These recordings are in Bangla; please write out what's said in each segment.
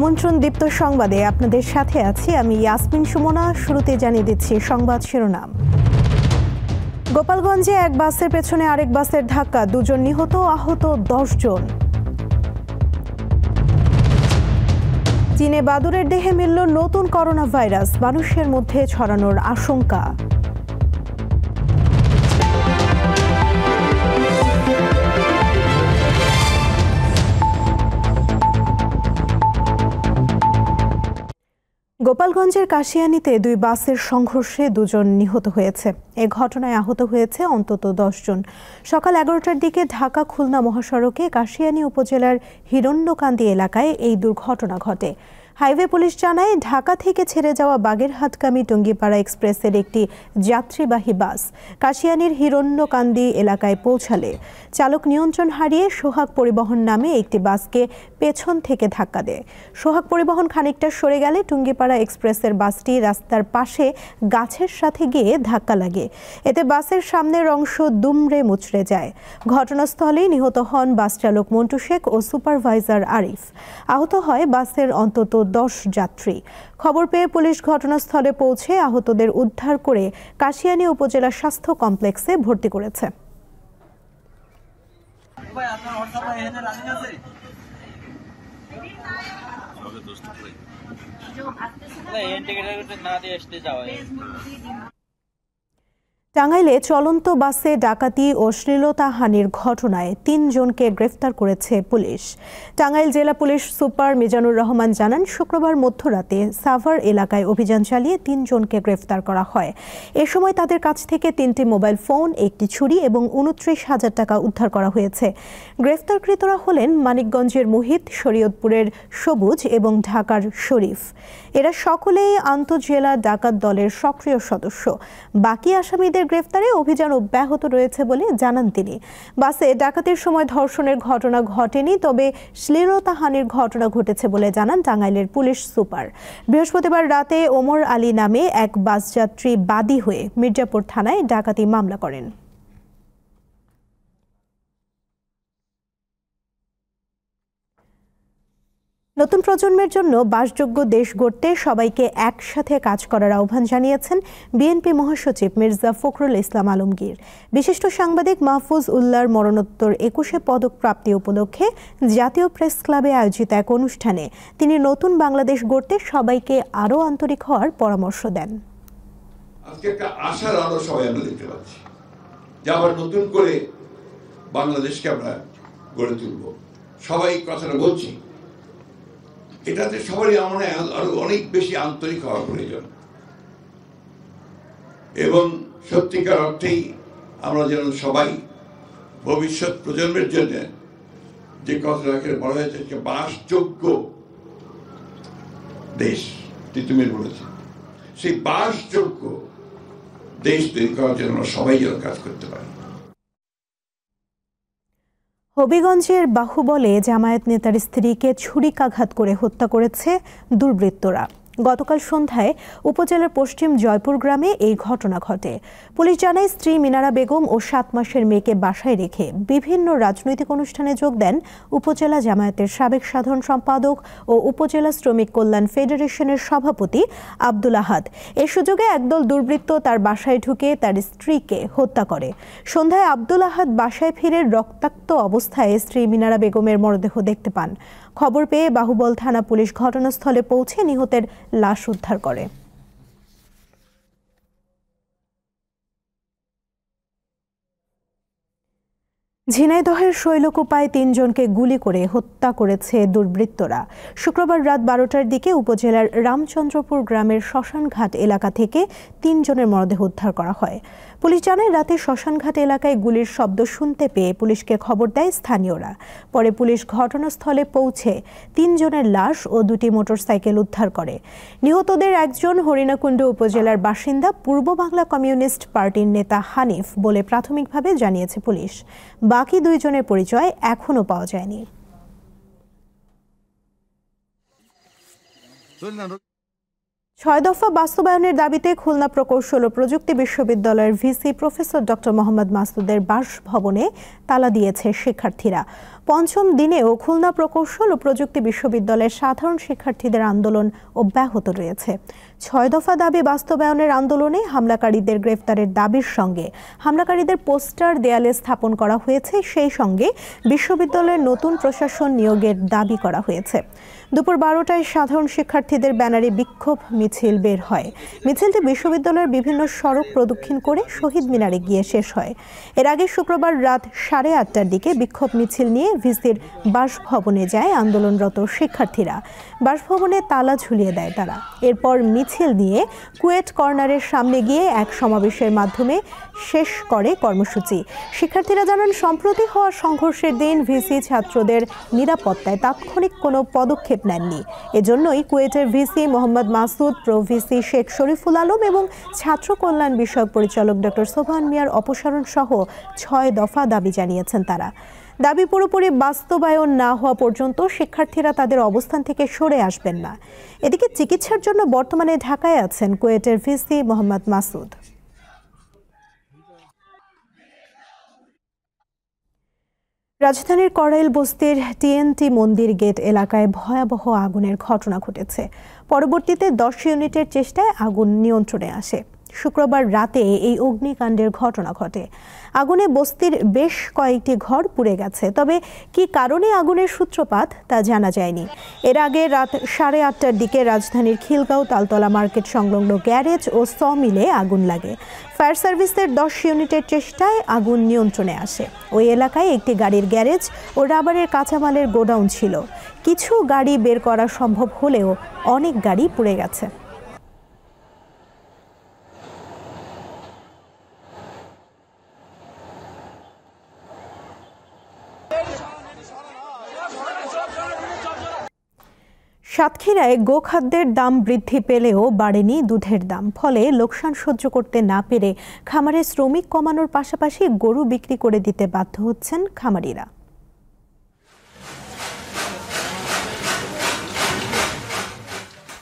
আমন্ত্রণ দীপ্ত সংবাদে আপনাদের সাথে আছি আমি ইয়াসমিন সুমনা। শুরুতে জানিয়ে দিচ্ছি সংবাদ শিরোনাম। গোপালগঞ্জে এক বাসের পেছনে আরেক বাসের ধাক্কা, 2 জন নিহত, আহত 10 জন। চীনে বাদুড়ের দেহে মিলল নতুন করোনা ভাইরাস, মানুষের মধ্যে ছড়ানোর আশঙ্কা। গোপালগঞ্জের কাশিয়ানীতে 2 বাসের সংঘর্ষে 2 জন নিহত হয়েছে। এ ঘটনায় আহত হয়েছে অন্তত 10 জন। সকাল 11টার দিকে ঢাকা খুলনা মহাসড়কে কাশিয়ানী উপজেলার হিরণ্যকান্দি এলাকায় এই দুর্ঘটনা ঘটে। হাইওয়ে পুলিশ জানায়, ঢাকা থেকে ছেড়ে যাওয়া বাগেরহাটগামী টুঙ্গিপাড়া এক্সপ্রেসের একটি যাত্রীবাহী বাস কাশিয়ানীর হিরণ্যকান্দি এলাকায় পৌঁছালে চালক নিয়ন্ত্রণ হারিয়ে সোহাগ পরিবহন নামে একটি বাসকে পেছন থেকে ধাক্কা দেয়। সোহাগ পরিবহন খানিকটা সরে গেলে টুঙ্গিপাড়া এক্সপ্রেসের বাসটি রাস্তার পাশে গাছের সাথে গিয়ে ধাক্কা লাগে। এতে বাসের সামনের অংশ দুমড়ে মুচড়ে যায়। ঘটনাস্থলেই নিহত হন বাস চালক মন্টু শেখ ও সুপারভাইজার আরিফ। আহত হয় বাসের অন্তত 10 যাত্রী। খবর পেয়ে পুলিশ ঘটনাস্থলে পৌঁছে আহতদের উদ্ধার করে কাশিয়ানী উপজেলা স্বাস্থ্য কমপ্লেক্সে ভর্তি করেছে। টাঙ্গাইলে চলন্ত বাসে ডাকাতি ও শ্লীলতাহানির ঘটনায় 3 জনকে গ্রেফতার করেছে পুলিশ। টাঙ্গাইল জেলা পুলিশ সুপার মিজানুর রহমান জানান, শুক্রবার মধ্যরাতে সাভার এলাকায় অভিযান চালিয়ে 3 জনকে গ্রেফতার করা হয়। এ সময় তাদের কাছ থেকে 3টি মোবাইল ফোন, একটি ছুরি এবং 29,000 টাকা উদ্ধার করা হয়েছে। গ্রেফতারকৃতরা হলেন মানিকগঞ্জের মুহিত, শরীয়তপুরের সবুজ এবং ঢাকার শরীফ। এরা সকলেই আন্তঃজেলা ডাকাত দলের সক্রিয় সদস্য। বাকি আসামিদের গ্রেফতারে অভিযান অব্যাহত রয়েছে বলে জানান তিনি। বাসে ডাকাতির সময় ধর্ষণের ঘটনা ঘটেনি, তবে শ্লীলতাহানির ঘটনা ঘটেছে বলে জানান টাঙ্গাইলের পুলিশ সুপার। বৃহস্পতিবার রাতে ওমর আলী নামে এক বাসযাত্রী বাদী হয়ে মির্জাপুর থানায় ডাকাতি মামলা করেন। নতুন প্রজন্মের জন্য বাসযোগ্য দেশ গড়তে সবাইকে একসাথে কাজ করার আহ্বান জানিয়েছেন বিএনপি মহাসচিব মির্জা ফখরুল ইসলাম আলমগীর। বিশিষ্ট সাংবাদিক মাহফুজ উল্লাহর মরণোত্তর 21শে পদক প্রাপ্তি উপলক্ষে জাতীয় প্রেস ক্লাবে আয়োজিত এক অনুষ্ঠানে তিনি নতুন বাংলাদেশ গড়তে সবাইকে আরও আন্তরিক হওয়ার পরামর্শ দেন। আজকে একটা আশার আলো সবাই আমরা দেখতে পাচ্ছি যে আবার নতুন করে বাংলাদেশকে আমরা গড়ে তুলব। সবাই কথাটা বলছি, এটাতে সবারই আমরা আরো অনেক বেশি আন্তরিক হওয়া প্রয়োজন এবং সত্যিকার অর্থেই আমরা যেন সবাই ভবিষ্যৎ প্রজন্মের জন্য যে কথাটাকে বলা হয়েছে বাসযোগ্য দেশ, তিতুমির বলেছে, সেই বাসযোগ্য দেশ তৈরি করার জন্য সবাই যেন কাজ করতে পারে। হবিগঞ্জের বাহুবলে জামায়াত নেতার স্ত্রীকে ছুরিকাঘাত করে হত্যা করেছে দুর্বৃত্তরা। গতকাল সন্ধ্যায় উপজেলার পশ্চিম জয়পুর গ্রামে এই ঘটনা ঘটে। পুলিশ জানায়, স্ত্রী মিনারা বেগম ও 7 মাসের মেয়েকে বাসায় রেখে বিভিন্ন রাজনৈতিক অনুষ্ঠানে যোগ দেন উপজেলা জামায়াতের সাবেক সাধারণ সম্পাদক ও উপজেলা শ্রমিক কল্যাণ ফেডারেশনের সভাপতি আব্দুল আহাদ। এ সুযোগে একদল দুর্বৃত্ত তার বাসায় ঢুকে তার স্ত্রীকে হত্যা করে। সন্ধ্যায় আব্দুল আহাদ বাসায় ফিরে রক্তাক্ত অবস্থায় স্ত্রী মিনারা বেগমের মরদেহ দেখতে পান। খবর পেয়ে বাহুবল থানা পুলিশ ঘটনাস্থলে পৌঁছে নিহতের লাশ উদ্ধার করে। ঝিনাইদহের শৈলকুপায় 3 জনকে গুলি করে হত্যা করেছে দুর্বৃত্তরা। শুক্রবার রাত 12টার দিকে উপজেলার রামচন্দ্রপুর গ্রামের শ্মশানঘাট এলাকা থেকে 3 জনের মরদেহ উদ্ধার করা হয়। পুলিশ জানায়, রাতে শ্মশানঘাট এলাকায় গুলির শব্দ শুনতে পেয়ে পুলিশকে খবর দেয় স্থানীয়রা। পরে পুলিশ ঘটনাস্থলে পৌঁছে 3 জনের লাশ ও 2টি মোটরসাইকেল উদ্ধার করে। নিহতদের একজন হরিণাকুণ্ড উপজেলার বাসিন্দা, পূর্ব বাংলা কমিউনিস্ট পার্টির নেতা হানিফ বলে প্রাথমিকভাবে জানিয়েছে পুলিশ। বাকি 2 জনের পরিচয় এখনো পাওয়া যায়নি। 6 দফা বাস্তবায়নের দাবিতে খুলনা প্রকৌশল ও প্রযুক্তি বিশ্ববিদ্যালয়ের ভিসি প্রফেসর ডক্টর মোহাম্মদ মাসুদের বাসভবনে তালা দিয়েছে শিক্ষার্থীরা। পঞ্চম দিনেও খুলনা প্রকৌশল ও প্রযুক্তি বিশ্ববিদ্যালয়ের সাধারণ শিক্ষার্থীদের আন্দোলন অব্যাহত রয়েছে। 6 দফা দাবি বাস্তবায়নের আন্দোলনে হামলাকারীদের গ্রেফতারের দাবির সঙ্গে হামলাকারীদের পোস্টার দেয়ালে স্থাপন করা হয়েছে, সেই সঙ্গে বিশ্ববিদ্যালয়ের নতুন প্রশাসন নিয়োগের দাবি করা হয়েছে। দুপুর 12টায় সাধারণ শিক্ষার্থীদের ব্যানারে বিক্ষোভ মিছিল বের হয়। মিছিলটি বিশ্ববিদ্যালয়ের বিভিন্ন সড়ক প্রদক্ষিণ করে শহীদ মিনারে গিয়ে শেষ হয়। এর আগে শুক্রবার রাত 8:30টার দিকে বিক্ষোভ মিছিল নিয়ে ভিসির বাসভবনে যায় আন্দোলনরত শিক্ষার্থীরা। বাসভবনে তালা ঝুলিয়ে দেয় তারা। এরপর মিছিল নিয়ে কুয়েট কর্নারের সামনে গিয়ে এক সমাবেশের মাধ্যমে শেষ করে কর্মসূচি। শিক্ষার্থীরা জানান, সম্প্রতি হওয়া সংঘর্ষের দিন ভিসি ছাত্রদের নিরাপত্তায় তাৎক্ষণিক কোনো পদক্ষেপ নেননি। এজন্যই কুয়েটের VC Mohammad Masud, pro VC Sheikh Shariful Alam এবং ছাত্র কল্যাণ বিষয়ক পরিচালক ডক্টর সোবহান মিয়ার অপসারণ সহ 6 দফা দাবি জানিয়েছেন তারা। দাবি পুরোপুরি বাস্তবায়ন না হওয়া পর্যন্ত শিক্ষার্থীরা তাদের অবস্থান থেকে সরে আসবেন না। এদিকে চিকিৎসার জন্য বর্তমানে ঢাকায় আছেন কুয়েটের ভিসি মোহাম্মদ মাসুদ। রাজধানীর কড়াইল বস্তির টিএনটি মন্দির গেট এলাকায় ভয়াবহ আগুনের ঘটনা ঘটেছে। পরবর্তীতে 10 ইউনিটের চেষ্টায় আগুন নিয়ন্ত্রণে আসে। শুক্রবার রাতে এই অগ্নিকাণ্ডের ঘটনা ঘটে। আগুনে বস্তির বেশ কয়েকটি ঘর পুড়ে গেছে, তবে কি কারণে আগুনের সূত্রপাত তা জানা যায়নি। এর আগে রাত 8:30টার দিকে রাজধানীর খিলগাঁও তালতলা মার্কেট সংলগ্ন গ্যারেজ ও স মিলে আগুন লাগে। ফায়ার সার্ভিসের 10 ইউনিটের চেষ্টায় আগুন নিয়ন্ত্রণে আসে। ওই এলাকায় একটি গাড়ির গ্যারেজ ও রাবারের কাঁচামালের গোডাউন ছিল। কিছু গাড়ি বের করা সম্ভব হলেও অনেক গাড়ি পুড়ে গেছে। সাতক্ষীরায় গোখাদ্যের দাম বৃদ্ধি পেলেও বাড়েনি দুধের দাম। ফলে লোকসান সহ্য করতে না পেরে খামারে শ্রমিক কমানোর পাশাপাশি গরু বিক্রি করে দিতে বাধ্য হচ্ছেন খামারিরা।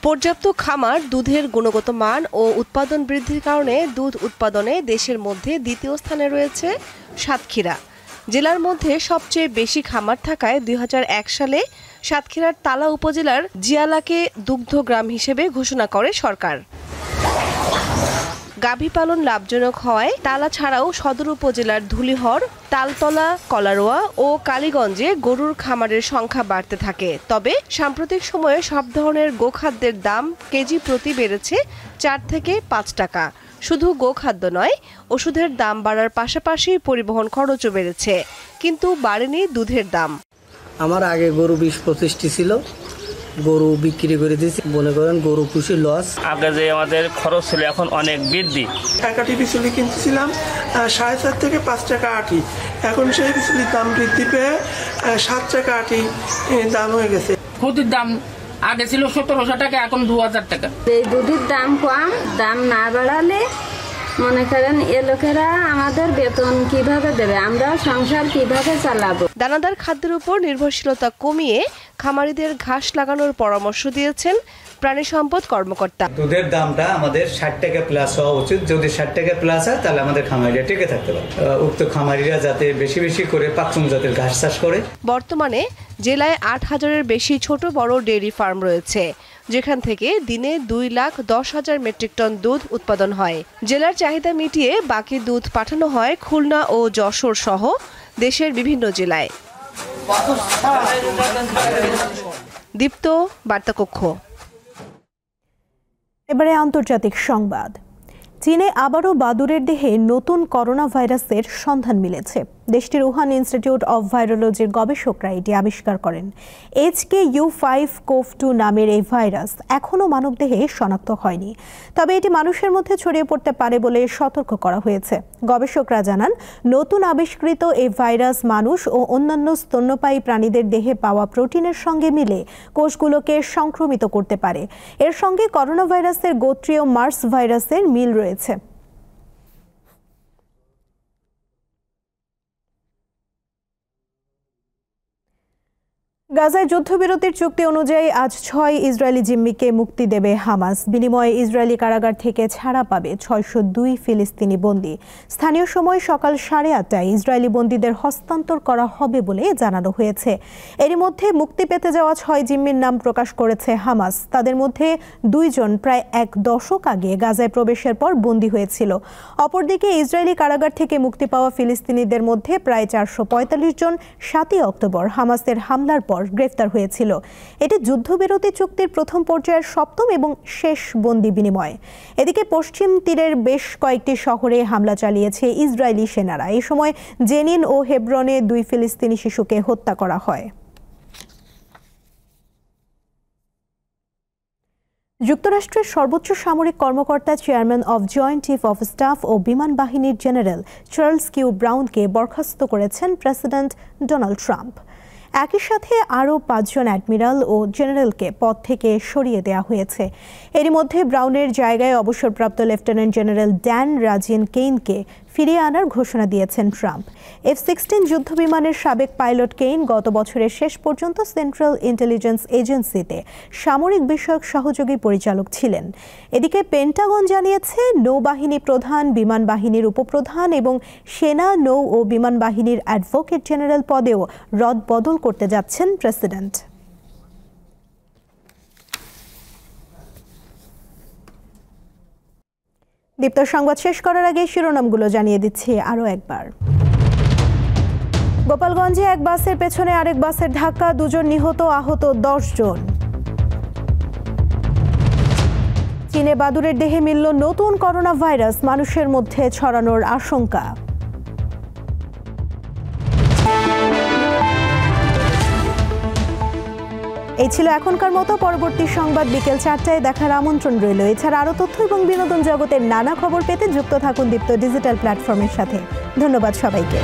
পর্যাপ্ত খামার, দুধের গুণগত মান ও উৎপাদন বৃদ্ধির কারণে দুধ উৎপাদনে দেশের মধ্যে দ্বিতীয় স্থানে রয়েছে সাতক্ষীরা। জেলার মধ্যে সবচেয়ে বেশি খামার থাকায় 2001 সালে সাতক্ষীরার তালা উপজেলার জিয়ালাকে দুগ্ধ গ্রাম হিসেবে ঘোষণা করে সরকার। গাভী পালন লাভজনক হওয়ায় তালা ছাড়াও সদর উপজেলার ধুলিহর, তালতলা, কলারোয়া ও কালীগঞ্জে গরুর খামারের সংখ্যা বাড়তে থাকে। তবে সাম্প্রতিক সময়ে সব ধরনের গোখাদ্যের দাম কেজি প্রতি বেড়েছে 4 থেকে 5 টাকা। শুধু গোখাদ্য নয়, ওষুধের দাম বাড়ার পাশাপাশি পরিবহন খরচও বেড়েছে, কিন্তু বাড়েনি দুধের দাম। আমার আগে গরু 20-25টি ছিল, গরু বিক্রি করে দিয়েছি। মনে করেন গরু খুশি লস। আগে যে আমাদের খরচ ছিল এখন অনেক বৃদ্ধি। টাকাটি বিচুলি কিনতেছিলাম 4.5 থেকে 5 টাকা আটি, এখন সেই বিচুলির দাম বৃদ্ধি পেয়ে 7 টাকা আটি দাম হয়ে গেছে। দুধের দাম আগে ছিল 1700 টাকা, এখন 2000 টাকা। এই দুধের দাম কম, দাম না বাড়ালে মনে করেন এ লোকেরা আমাদের বেতন কিভাবে দেবে, আমরা সংসার কিভাবে চালাবো। দানাদার খাদ্যের উপর নির্ভরশীলতা কমিয়ে খামারিদের ঘাস লাগানোর পরামর্শ দিয়েছেন প্রাণী সম্পদ কর্মকর্তা। দুধের দামটা আমাদের 60 টাকা প্লাস হওয়া উচিত। যদি 60 টাকা প্লাস হয় তাহলে আমাদের খামারিরা টিকে থাকতে পারে। উক্ত খামারিরা যাতে বেশি বেশি করে পাকচুং জাতের ঘাস চাষ করে। বর্তমানে জেলায় 8000-এর বেশি ছোট বড় ডেইরি ফার্ম রয়েছে, যেখান থেকে দিনে 2,10,000 মেট্রিক টন দুধ উৎপাদন হয়। জেলার চাহিদা মিটিয়ে বাকি দুধ পাঠানো হয় খুলনা ও যশোর সহ দেশের বিভিন্ন জেলায়। দীপ্ত, বার্তাকক্ষ। এবারে আন্তর্জাতিক সংবাদ। চীনে আবারও বাদুড়ের দেহে নতুন করোনা ভাইরাসের সন্ধান মিলেছে। দেশটির উহান ইনস্টিটিউট অব ভাইরোলজির গবেষকরা এটি আবিষ্কার করেন। HKU5CoV2 নামের এই ভাইরাস এখনও মানবদেহে শনাক্ত হয়নি, তবে এটি মানুষের মধ্যে ছড়িয়ে পড়তে পারে বলে সতর্ক করা হয়েছে। গবেষকরা জানান, নতুন আবিষ্কৃত এই ভাইরাস মানুষ ও অন্যান্য স্তন্যপায়ী প্রাণীদের দেহে পাওয়া প্রোটিনের সঙ্গে মিলে কোষগুলোকে সংক্রমিত করতে পারে। এর সঙ্গে করোনা ভাইরাসের গোত্রীয় মার্স ভাইরাসের মিল রয়েছে। গাজায় যুদ্ধবিরতির চুক্তি অনুযায়ী আজ ৬ ইসরায়েলি জিম্মিকে মুক্তি দেবে হামাস। বিনিময়ে ইসরায়েলি কারাগার থেকে ছাড়া পাবে ৬০২ ফিলিস্তিনি বন্দী। স্থানীয় সময় সকাল ৮:৩০টায় ইসরায়েলি বন্দীদের হস্তান্তর করা হবে বলে জানানো হয়েছে। এরই মধ্যে মুক্তি পেতে যাওয়া ৬ জিম্মির নাম প্রকাশ করেছে হামাস। তাদের মধ্যে ২ জন প্রায় ১ দশক আগে গাজায় প্রবেশের পর বন্দী হয়েছিল। অপরদিকে ইসরায়েলি কারাগার থেকে মুক্তি পাওয়া ফিলিস্তিনিদের মধ্যে প্রায় ৪৪৫ জন ৭ই অক্টোবর হামাসের হামলার পর গ্রেফতার হয়েছিল। এটি যুদ্ধবিরতি চুক্তির প্রথম পর্যায়ের ৭ম এবং শেষ বন্দী বিনিময়। এদিকে পশ্চিম তীরের বেশ কয়েকটি শহরে হামলা চালিয়েছে ইসরায়েলি সেনারা। এই সময় জেনিন ও হেব্রনে 2 ফিলিস্তিনি শিশুকে হত্যা করা হয়। যুক্তরাষ্ট্রের সর্বোচ্চ সামরিক কর্মকর্তা, chairman of joint chief of staff ও বিমান বাহিনীর জেনারেল চার্লস কিউ ব্রাউনকে বরখাস্ত করেছেন প্রেসিডেন্ট ডোনাল্ড ট্রাম্প। একই সাথে আরও 5 জন অ্যাডমিরাল ও জেনারেলকে পদ থেকে সরিয়ে দেওয়া হয়েছে। এরই মধ্যে ব্রাউনের জায়গায় অবসরপ্রাপ্ত লেফটেন্যান্ট জেনারেল ড্যান রাজিন কেইনকে ফিরিয়ে আনার ঘোষণা দিয়েছেন ট্রাম্প। F-16 যুদ্ধবিমানের সাবেক পাইলট কেইন গত বছরের শেষ পর্যন্ত সেন্ট্রাল ইন্টেলিজেন্স এজেন্সিতে সামরিক বিষয়ক সহযোগী পরিচালক ছিলেন। এদিকে পেন্টাগন জানিয়েছে নৌবাহিনী প্রধান, বিমান বাহিনীর উপপ্রধান এবং সেনা, নৌ ও বিমান বাহিনীর অ্যাডভোকেট জেনারেল পদেও রদবদল করতে যাচ্ছেন প্রেসিডেন্ট। দীপ্ত সংবাদ শেষ করার আগে শিরোনামগুলো জানিয়ে দিচ্ছি আরও একবার। গোপালগঞ্জে এক বাসের পেছনে আরেক বাসের ধাক্কা, 2 জন নিহত, আহত 10 জন। চীনে বাদুড়ের দেহে মিলল নতুন করোনা ভাইরাস, মানুষের মধ্যে ছড়ানোর আশঙ্কা। এই ছিল এখনকার মতো। পরবর্তী সংবাদ বিকেল 4টায় দেখার আমন্ত্রণ রইল। এছাড়া আরও তথ্য এবং বিনোদন জগতের নানা খবর পেতে যুক্ত থাকুন দীপ্ত ডিজিটাল প্ল্যাটফর্মের সাথে। ধন্যবাদ সবাইকে।